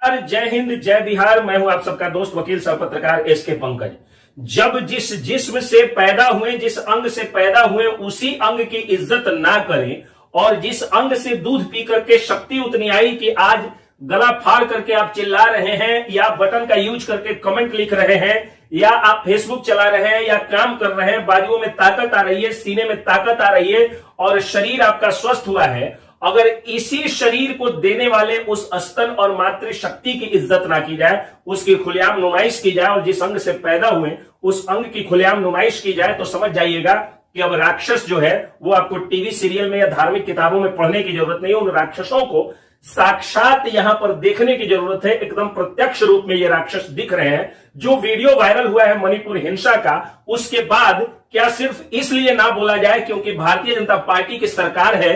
जय हिंद जय बिहार। मैं हूं आप सबका दोस्त वकील सह पत्रकार एसके पंकज। जब जिस जिस्म से पैदा हुए, जिस अंग से पैदा हुए, उसी अंग की इज्जत ना करें और जिस अंग से दूध पी करके शक्ति उतनी आई कि आज गला फाड़ करके आप चिल्ला रहे हैं या बटन का यूज करके कमेंट लिख रहे हैं या आप फेसबुक चला रहे हैं या काम कर रहे हैं, बाजुओं में ताकत आ रही है, सीने में ताकत आ रही है और शरीर आपका स्वस्थ हुआ है, अगर इसी शरीर को देने वाले उस स्तन और मातृ शक्ति की इज्जत ना की जाए, उसकी खुलेआम नुमाइश की जाए और जिस अंग से पैदा हुए उस अंग की खुलेआम नुमाइश की जाए, तो समझ जाइएगा कि अब राक्षस जो है वो आपको टीवी सीरियल में या धार्मिक किताबों में पढ़ने की जरूरत नहीं है। उन राक्षसों को साक्षात यहां पर देखने की जरूरत है। एकदम प्रत्यक्ष रूप में ये राक्षस दिख रहे हैं। जो वीडियो वायरल हुआ है मणिपुर हिंसा का, उसके बाद क्या सिर्फ इसलिए ना बोला जाए क्योंकि भारतीय जनता पार्टी की सरकार है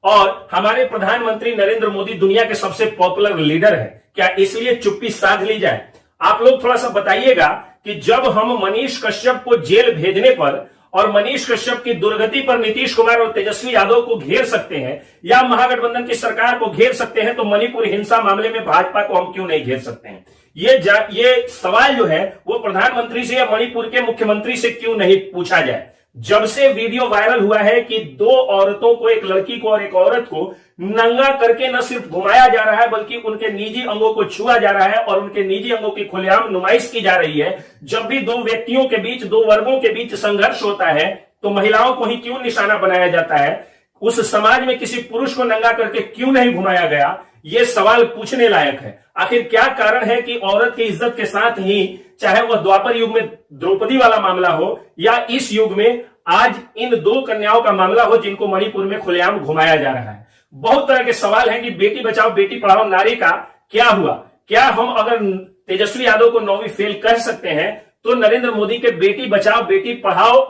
और हमारे प्रधानमंत्री नरेंद्र मोदी दुनिया के सबसे पॉपुलर लीडर है, क्या इसलिए चुप्पी साध ली जाए? आप लोग थोड़ा सा बताइएगा कि जब हम मनीष कश्यप को जेल भेजने पर और मनीष कश्यप की दुर्गति पर नीतीश कुमार और तेजस्वी यादव को घेर सकते हैं या महागठबंधन की सरकार को घेर सकते हैं, तो मणिपुर हिंसा मामले में भाजपा को हम क्यों नहीं घेर सकते हैं? ये सवाल जो है वो प्रधानमंत्री से या मणिपुर के मुख्यमंत्री से क्यों नहीं पूछा जाए? जब से वीडियो वायरल हुआ है कि दो औरतों को, एक लड़की को और एक औरत को नंगा करके न सिर्फ घुमाया जा रहा है बल्कि उनके निजी अंगों को छुआ जा रहा है और उनके निजी अंगों की खुलेआम नुमाइश की जा रही है। जब भी दो व्यक्तियों के बीच, दो वर्गों के बीच संघर्ष होता है तो महिलाओं को ही क्यों निशाना बनाया जाता है? उस समाज में किसी पुरुष को नंगा करके क्यों नहीं घुमाया गया? ये सवाल पूछने लायक है। आखिर क्या कारण है कि औरत की इज्जत के साथ ही, चाहे वह द्वापर युग में द्रौपदी वाला मामला हो या इस युग में आज इन दो कन्याओं का मामला हो जिनको मणिपुर में खुलेआम घुमाया जा रहा है, बहुत तरह के सवाल हैं कि बेटी बचाओ बेटी पढ़ाओ नारे का क्या हुआ? क्या हम अगर तेजस्वी यादव को 9वीं फेल कह सकते हैं, तो नरेंद्र मोदी के बेटी बचाओ बेटी पढ़ाओ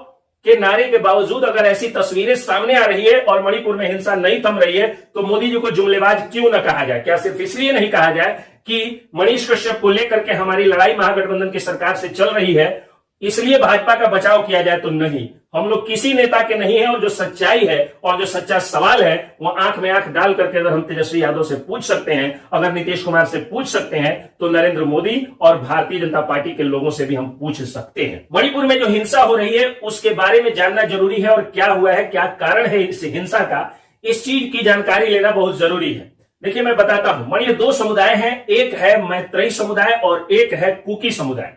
के नारे के बावजूद अगर ऐसी तस्वीरें सामने आ रही है और मणिपुर में हिंसा नहीं थम रही है, तो मोदी जी को जुमलेबाज क्यों न कहा जाए? क्या सिर्फ इसलिए नहीं कहा जाए कि मनीष कश्यप को लेकर के हमारी लड़ाई महागठबंधन की सरकार से चल रही है, इसलिए भाजपा का बचाव किया जाए? तो नहीं, हम लोग किसी नेता के नहीं है और जो सच्चाई है और जो सच्चा सवाल है वो आंख में आंख डाल करके अगर हम तेजस्वी यादव से पूछ सकते हैं, अगर नीतीश कुमार से पूछ सकते हैं, तो नरेंद्र मोदी और भारतीय जनता पार्टी के लोगों से भी हम पूछ सकते हैं। मणिपुर में जो हिंसा हो रही है उसके बारे में जानना जरूरी है और क्या हुआ है, क्या कारण है इस हिंसा का, इस चीज की जानकारी लेना बहुत जरूरी है। देखिए मैं बताता हूं, मानिए दो समुदाय हैं, एक है मैत्रेयी समुदाय और एक है कुकी समुदाय।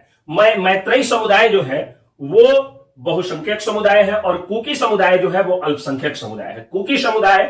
मैत्रेयी समुदाय जो है वो बहुसंख्यक समुदाय है और कुकी समुदाय जो है वो अल्पसंख्यक समुदाय है। कुकी समुदाय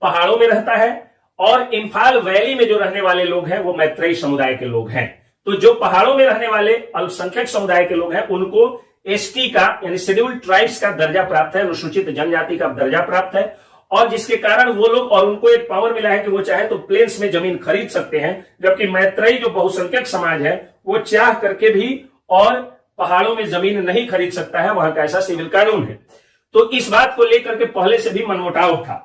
पहाड़ों में रहता है और इम्फाल वैली में जो रहने वाले लोग हैं वो मैत्रेयी समुदाय के लोग हैं। तो जो पहाड़ों में रहने वाले अल्पसंख्यक समुदाय के लोग हैं उनको एसटी का यानी शेड्यूल्ड ट्राइब्स का दर्जा प्राप्त है, अनुसूचित जनजाति का दर्जा प्राप्त है और जिसके कारण वो लोग और उनको एक पावर मिला है कि वो चाहे तो प्लेन्स में जमीन खरीद सकते हैं, जबकि मैत्रेयी जो बहुसंख्यक समाज है वो चाह करके भी और पहाड़ों में जमीन नहीं खरीद सकता है, वहां का ऐसा सिविल कानून है। तो इस बात को लेकर के पहले से भी मनमुटाव था।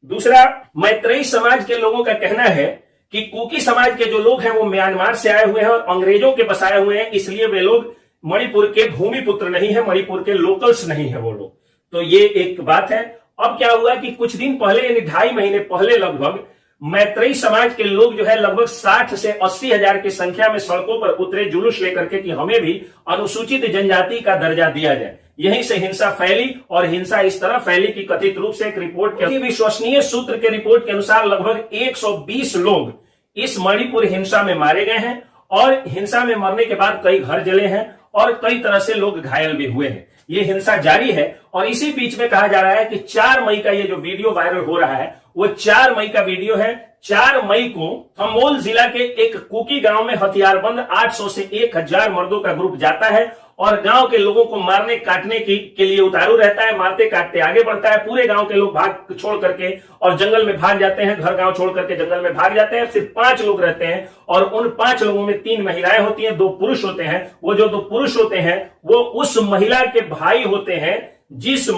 दूसरा, मैत्रेयी समाज के लोगों का कहना है कि कुकी समाज के जो लोग हैं वो म्यांमार से आए हुए हैं और अंग्रेजों के बसाए हुए हैं, इसलिए वे लोग मणिपुर के भूमि पुत्र नहीं है, मणिपुर के लोकल्स नहीं है वो लोग। तो ये एक बात है। अब क्या हुआ कि कुछ दिन पहले यानी 2.5 महीने पहले लगभग मैत्रेयी समाज के लोग जो है लगभग 60 से 80 हजार की संख्या में सड़कों पर उतरे जुलूस लेकर के कि हमें भी अनुसूचित जनजाति का दर्जा दिया जाए। यहीं से हिंसा फैली और हिंसा इस तरह फैली कि कथित रूप से एक रिपोर्ट के विश्वसनीय सूत्र के रिपोर्ट के अनुसार लगभग 120 लोग इस मणिपुर हिंसा में मारे गए हैं और हिंसा में मरने के बाद कई घर जले हैं और कई तरह से लोग घायल भी हुए हैं। ये हिंसा जारी है और इसी बीच में कहा जा रहा है कि 4 मई का ये जो वीडियो वायरल हो रहा है वो 4 मई का वीडियो है। 4 मई को थमोल जिला के एक कुकी गांव में हथियारबंद 800 से 1000 मर्दों का ग्रुप जाता है और गांव के लोगों को मारने काटने के लिए उतारू रहता है, मारते काटते आगे बढ़ता है। पूरे गांव के लोग भाग छोड़ करके और जंगल में भाग जाते हैं, घर गांव छोड़ करके जंगल में भाग जाते हैं। सिर्फ 5 लोग रहते हैं और उन 5 लोगों में 3 महिलाएं होती हैं, 2 पुरुष होते हैं। वो जो 2 पुरुष होते हैं वो उस महिला के भाई होते हैं जिस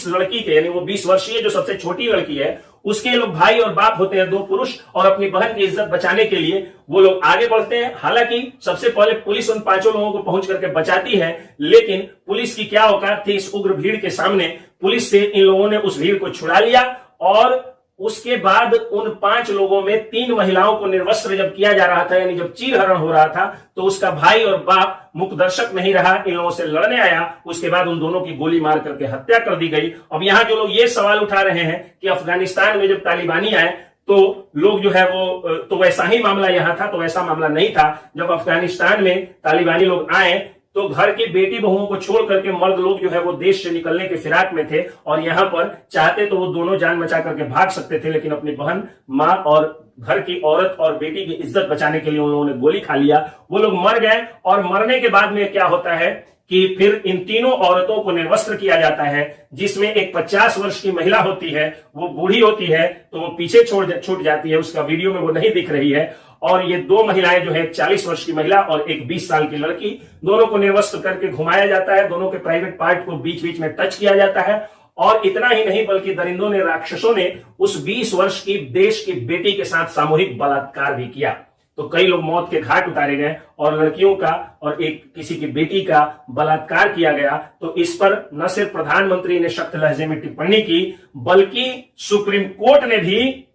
लड़की के यानी वो 20 वर्षीय जो सबसे छोटी लड़की है उसके लोग भाई और बाप होते हैं, 2 पुरुष, और अपनी बहन की इज्जत बचाने के लिए वो लोग आगे बढ़ते हैं। हालांकि सबसे पहले पुलिस उन 5 लोगों को पहुंच करके बचाती है, लेकिन पुलिस की क्या औकात थी इस उग्र भीड़ के सामने। पुलिस से इन लोगों ने उस भीड़ को छुड़ा लिया और उसके बाद उन 5 लोगों में 3 महिलाओं को निर्वस्त्र जब किया जा रहा था, यानी जब चीरहरण हो रहा था, तो उसका भाई और बाप मुकदर्शक नहीं रहा, इन लोगों से लड़ने आया। उसके बाद उन दोनों की गोली मार करके हत्या कर दी गई। अब यहां जो लोग ये सवाल उठा रहे हैं कि अफगानिस्तान में जब तालिबानी आए तो लोग जो है वो, तो वैसा ही मामला यहां था, तो वैसा मामला नहीं था। जब अफगानिस्तान में तालिबानी लोग आए तो घर की बेटी बहुओं को छोड़ करके मर्द लोग जो है वो देश से निकलने के फिराक में थे, और यहां पर चाहते तो वो दोनों जान बचा करके भाग सकते थे, लेकिन अपनी बहन, मां और घर की औरत और बेटी की इज्जत बचाने के लिए उन लोगों ने गोली खा लिया। वो लोग मर गए, और मरने के बाद में क्या होता है कि फिर इन तीनों औरतों को निर्वस्त्र किया जाता है, जिसमें एक 50 वर्ष की महिला होती है, वो बूढ़ी होती है तो वो पीछे छूट जाती है, उसका वीडियो में वो नहीं दिख रही है। और ये 2 महिलाएं जो है, 40 वर्ष की महिला और एक 20 साल की लड़की, दोनों को निर्वस्त्र करके घुमाया जाता है, दोनों के प्राइवेट पार्ट को बीच बीच में टच किया जाता है। और इतना ही नहीं बल्कि दरिंदों ने, राक्षसों ने उस 20 वर्ष की देश की बेटी के साथ सामूहिक बलात्कार भी किया। तो कई लोग मौत के घाट उतारे गए और लड़कियों का और एक किसी की बेटी का बलात्कार किया गया। तो इस पर न सिर्फ प्रधानमंत्री ने सख्त लहजे में टिप्पणी की, बल्कि सुप्रीम कोर्ट ने भी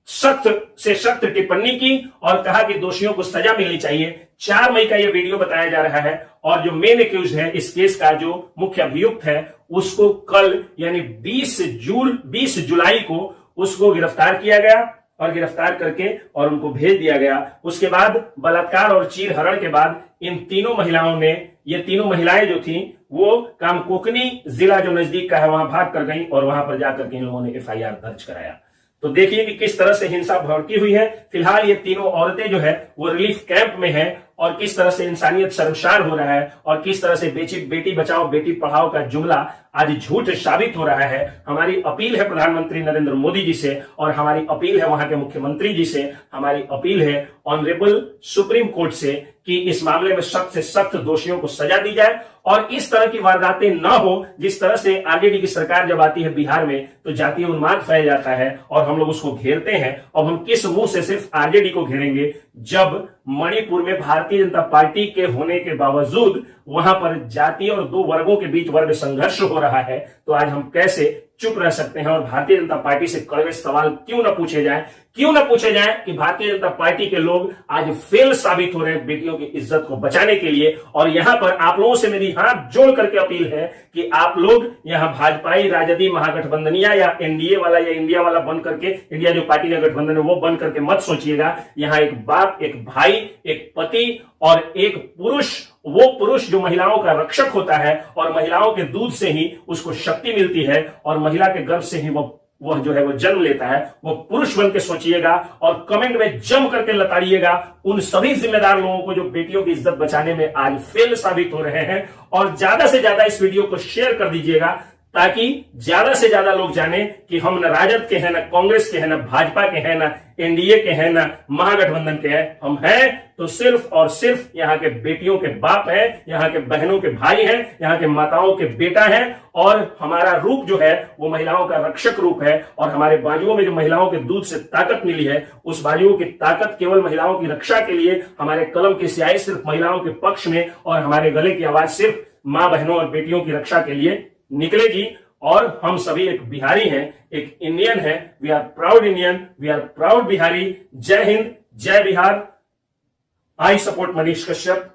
सख्त से सख्त टिप्पणी की और कहा कि दोषियों को सजा मिलनी चाहिए। 4 मई का यह वीडियो बताया जा रहा है, और जो मेन एक्यूज है इस केस का, जो मुख्य अभियुक्त है, उसको कल यानी 20 जुलाई को उसको गिरफ्तार किया गया, और गिरफ्तार करके और उनको भेज दिया गया। उसके बाद बलात्कार और चीरहरण के बाद इन तीनों महिलाओं ने, ये तीनों महिलाएं जो थी वो कामकोकनी जिला जो नजदीक का है वहां भाग कर गई, और वहां पर जाकर के इन लोगों ने FIR दर्ज कराया। तो देखिए कि किस तरह से हिंसा भड़की हुई है। फिलहाल ये तीनों औरतें जो है वो रिलीफ कैंप में है, और किस तरह से इंसानियत शर्मसार हो रहा है, और किस तरह से बेटी बचाओ बेटी पढ़ाओ का जुमला आज झूठ साबित हो रहा है। हमारी अपील है प्रधानमंत्री नरेंद्र मोदी जी से, और हमारी अपील है वहां के मुख्यमंत्री जी से, हमारी अपील है ऑनरेबल सुप्रीम कोर्ट से कि इस मामले में सख्त से सख्त दोषियों को सजा दी जाए, और इस तरह की वारदातें न हो। जिस तरह से आरजेडी की सरकार जब आती है बिहार में तो जातीय उन्माद फैल जाता है और हम लोग उसको घेरते हैं। अब हम किस मुंह से सिर्फ आरजेडी को घेरेंगे, जब मणिपुर में भारतीय जनता पार्टी के होने के बावजूद वहां पर जातीय और 2 वर्गों के बीच वर्ग संघर्ष हो रहा है, तो आज हम कैसे चुप रह सकते हैं। और भारतीय जनता पार्टी से कड़वे सवाल क्यों न पूछे जाएं कि भारतीय जनता पार्टी के लोग आज फेल साबित हो रहे हैं बेटियों की इज्जत को बचाने के लिए। और यहां पर आप लोगों से मेरी हाथ जोड़ करके अपील है कि आप लोग यहां भाजपाई राजदी महागठबंधनिया या एनडीए वाला या इंडिया वाला बन करके, इंडिया जो पार्टी का गठबंधन है वो बन करके मत सोचिएगा। यहां एक बाप, एक भाई, एक पति और एक पुरुष, वो पुरुष जो महिलाओं का रक्षक होता है और महिलाओं के दूध से ही उसको शक्ति मिलती है और महिला के गर्भ से ही वह जो है वो जन्म लेता है, वो पुरुष बन के सोचिएगा और कमेंट में जम करके लताड़िएगा उन सभी जिम्मेदार लोगों को जो बेटियों की इज्जत बचाने में आज फेल साबित हो रहे हैं। और ज्यादा से ज्यादा इस वीडियो को शेयर कर दीजिएगा ताकि ज्यादा से ज्यादा लोग जाने कि हम न राजद के हैं, न कांग्रेस के हैं, न भाजपा के हैं, न एनडीए के हैं, न महागठबंधन के हैं। हम हैं तो सिर्फ और सिर्फ यहाँ के बेटियों के बाप हैं, यहाँ के बहनों के भाई हैं, यहाँ के माताओं के बेटा हैं। और हमारा रूप जो है वो महिलाओं का रक्षक रूप है। और हमारे बाजुओं में जो महिलाओं के दूध से ताकत मिली है, उस बाजुओं की ताकत केवल महिलाओं की रक्षा के लिए, हमारे कलम की स्याही सिर्फ महिलाओं के पक्ष में और हमारे गले की आवाज सिर्फ मां बहनों और बेटियों की रक्षा के लिए निकलेगी। और हम सभी एक बिहारी हैं, एक इंडियन है। We are proud Indian, we are proud Bihari. जय हिंद, जय बिहार। I support Manish Kashyap.